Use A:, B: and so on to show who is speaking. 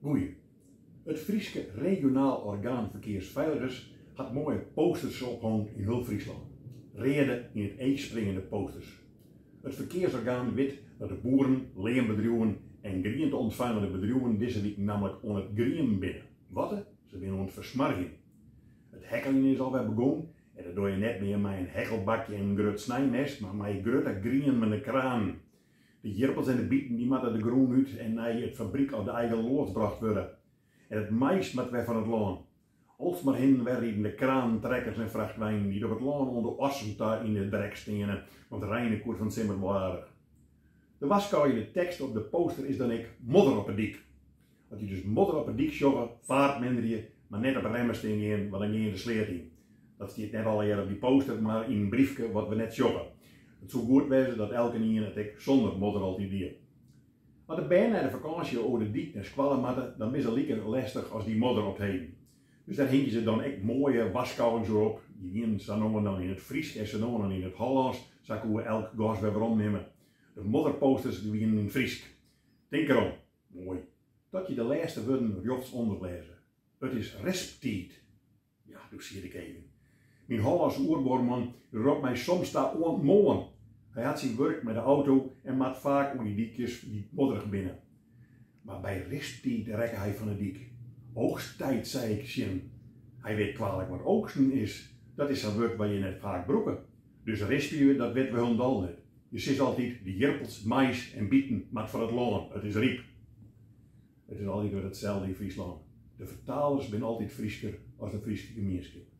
A: Goeie. Het Frieske regionaal orgaan verkeersveiligers had mooie posters opgehangen in heel Friesland. Reden in het eeg springende posters. Het verkeersorgaan weet dat de boeren, leembedrijven en griente ontvangende bedrijven deze week namelijk onder het grien binnen. Wat? Ze binnen onder versmarging. Het hekkelen is alweer begonnen en dat doe je net meer met een hekkelbakje en een grut snijmes, maar met een grote grien met een kraan. De jirpels en de bieten die moeten de groen uit en naar het fabriek op de eigen lood gebracht worden. En het meest moet weer van het loon. Als maar hin werden de kraantrekkers en vrachtwijnen die op het loon onder ossen daar in de drek stenen, want reine koer van simmerwaardig. De waskoude tekst op de poster is dan ik modder op het dik. Want je dus modder op het dik joggen, vaart minder je, maar net op de remmen steen je in, want dan je in de sleert in. Dat staat net al op die poster, maar in een briefje wat we net joggen. Het zou goed wezen dat elke nien het ik zonder modder altijd deed. Maar de bijna naar de vakantie over de dik naar squallen matten, dan is het lekker lastig als die modder opheden. Dus daar hingen ze dan echt mooie waskouwens op. Die gingen ze dan in het Fries en ze dan in het Hollands. Zo kunnen we elk gas weer rondnemen. De modderposters die gingen in het Fries. Denk erom, mooi, dat je de laatste woorden jofts onderlezen. Het is resptiet. Ja, dat zie ik even. Mijn Hollandse oerborman roept mij soms daar ontmoen. Hij had zijn werk met de auto en maakt vaak om die dikjes die modderig binnen. Maar bij resptiet rekken hij van de dik. Oogsttijd, zei ik Jim. Hij weet kwalijk wat oogsten is. Dat is een woord waar je net vaak broeken. Dus respie, dat weten we hun al net. Je ziet altijd de jirpels, mais en bieten, maar voor het loon. Het is riep. Het is altijd weer hetzelfde in Friesland. De vertalers zijn altijd Friesker als de Friese gemeenschap.